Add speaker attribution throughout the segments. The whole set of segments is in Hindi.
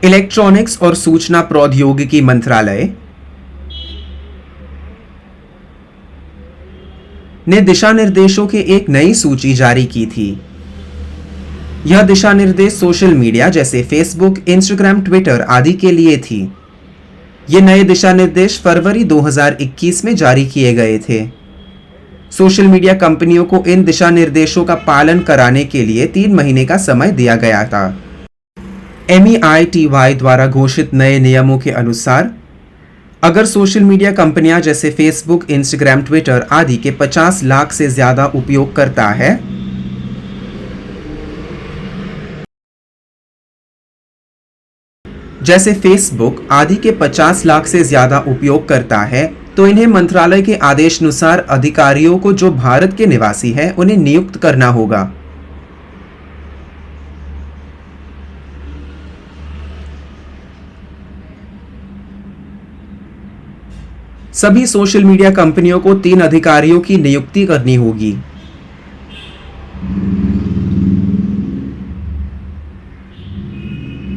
Speaker 1: इलेक्ट्रॉनिक्स और सूचना प्रौद्योगिकी मंत्रालय ने दिशा निर्देशों की एक नई सूची जारी की थी। यह दिशा निर्देश सोशल मीडिया जैसे फेसबुक, इंस्टाग्राम, ट्विटर आदि के लिए थी। ये नए दिशा निर्देश फरवरी 2021 में जारी किए गए थे। सोशल मीडिया कंपनियों को इन दिशा निर्देशों का पालन कराने के लिए 3 महीने का समय दिया गया था। MEITY द्वारा घोषित नए नियमों के अनुसार अगर सोशल मीडिया कंपनियां जैसे फेसबुक, इंस्टाग्राम, ट्विटर आदि के 50 लाख से ज्यादा उपयोगकर्ता है जैसे फेसबुक आदि के 50 लाख से ज्यादा उपयोगकर्ता है तो इन्हें मंत्रालय के आदेशानुसार अधिकारियों को जो भारत के निवासी हैं उन्हें नियुक्त करना होगा। सभी सोशल मीडिया कंपनियों को 3 अधिकारियों की नियुक्ति करनी होगी।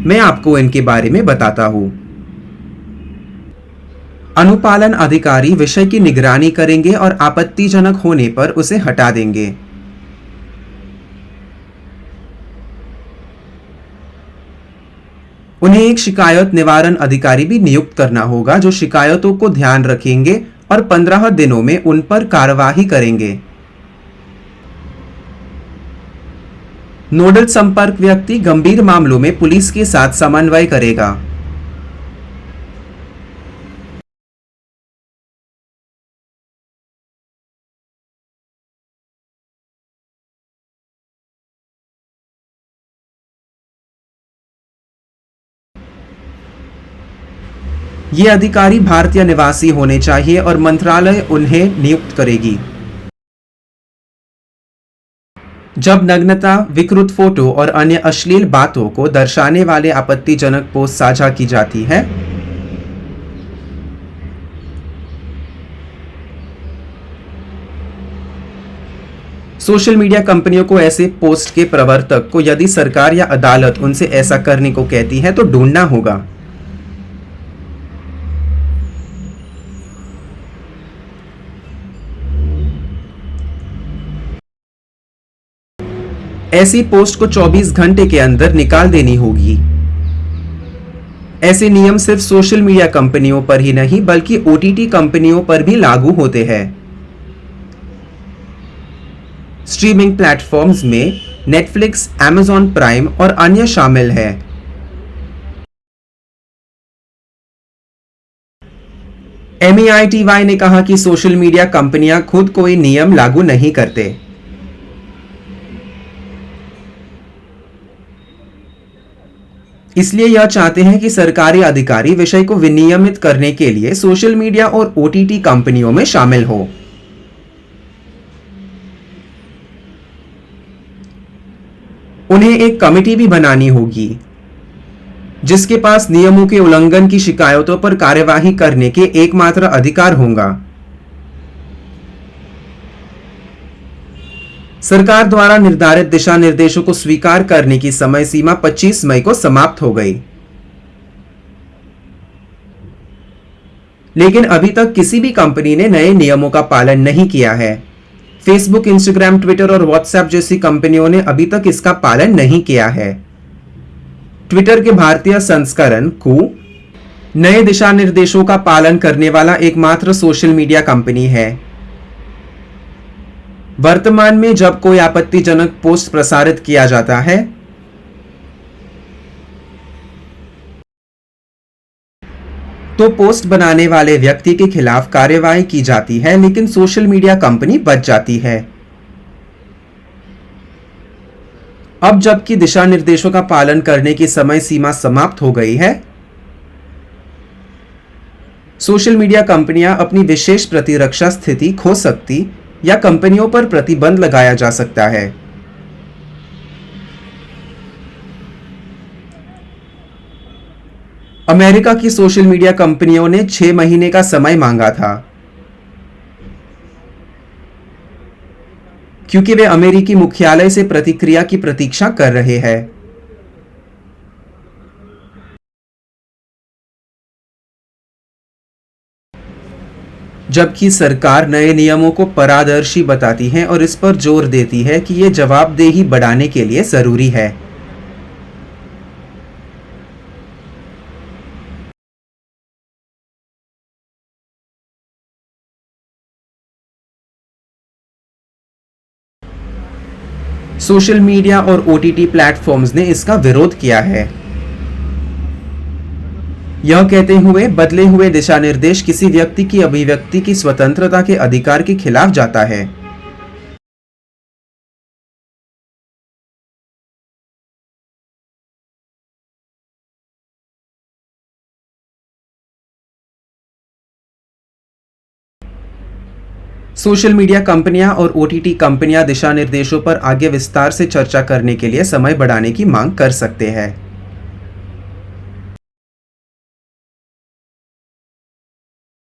Speaker 1: मैं आपको इनके बारे में बताता हूं। अनुपालन अधिकारी विषय की निगरानी करेंगे और आपत्तिजनक होने पर उसे हटा देंगे। उन्हें एक शिकायत निवारण अधिकारी भी नियुक्त करना होगा जो शिकायतों को ध्यान रखेंगे और 15 दिनों में उन पर कार्यवाही करेंगे। नोडल संपर्क व्यक्ति गंभीर मामलों में पुलिस के साथ समन्वय करेगा। ये अधिकारी भारतीय निवासी होने चाहिए और मंत्रालय उन्हें नियुक्त करेगी। जब नग्नता, विकृत फोटो और अन्य अश्लील बातों को दर्शाने वाले आपत्तिजनक पोस्ट साझा की जाती है, सोशल मीडिया कंपनियों को ऐसे पोस्ट के प्रवर्तक को यदि सरकार या अदालत उनसे ऐसा करने को कहती है तो ढूंढना होगा। ऐसी पोस्ट को 24 घंटे के अंदर निकाल देनी होगी। ऐसे नियम सिर्फ सोशल मीडिया कंपनियों पर ही नहीं बल्कि OTT कंपनियों पर भी लागू होते हैं। स्ट्रीमिंग प्लेटफॉर्म्स में नेटफ्लिक्स, Amazon प्राइम और अन्य शामिल हैं। MEITY ने कहा कि सोशल मीडिया कंपनियां खुद कोई नियम लागू नहीं करते। इसलिए यह चाहते हैं कि सरकारी अधिकारी विषय को विनियमित करने के लिए सोशल मीडिया और OTT कंपनियों में शामिल हो। उन्हें एक कमेटी भी बनानी होगी जिसके पास नियमों के उल्लंघन की शिकायतों पर कार्यवाही करने के एकमात्र अधिकार होगा। सरकार द्वारा निर्धारित दिशा निर्देशों को स्वीकार करने की समय सीमा 25 मई को समाप्त हो गई, लेकिन अभी तक किसी भी कंपनी ने नए नियमों का पालन नहीं किया है। फेसबुक, इंस्टाग्राम, ट्विटर और व्हाट्सएप जैसी कंपनियों ने अभी तक इसका पालन नहीं किया है। ट्विटर के भारतीय संस्करण कू नए दिशा निर्देशों का पालन करने वाला एकमात्र सोशल मीडिया कंपनी है। वर्तमान में जब कोई आपत्तिजनक पोस्ट प्रसारित किया जाता है तो पोस्ट बनाने वाले व्यक्ति के खिलाफ कार्यवाही की जाती है, लेकिन सोशल मीडिया कंपनी बच जाती है। अब जबकि दिशा निर्देशों का पालन करने की समय सीमा समाप्त हो गई है, सोशल मीडिया कंपनियां अपनी विशेष प्रतिरक्षा स्थिति खो सकती या कंपनियों पर प्रतिबंध लगाया जा सकता है। अमेरिका की सोशल मीडिया कंपनियों ने 6 महीने का समय मांगा था क्योंकि वे अमेरिकी मुख्यालय से प्रतिक्रिया की प्रतीक्षा कर रहे हैं। जबकि सरकार नए नियमों को पारदर्शी बताती है और इस पर जोर देती है कि ये जवाबदेही बढ़ाने के लिए ज़रूरी है। सोशल मीडिया और ओटीटी प्लेटफॉर्म्स ने इसका विरोध किया है। यह कहते हुए बदले हुए दिशा निर्देश किसी व्यक्ति की अभिव्यक्ति की स्वतंत्रता के अधिकार के खिलाफ जाता है। सोशल मीडिया कंपनियां और ओटीटी कंपनियां दिशा निर्देशों पर आगे विस्तार से चर्चा करने के लिए समय बढ़ाने की मांग कर सकते हैं।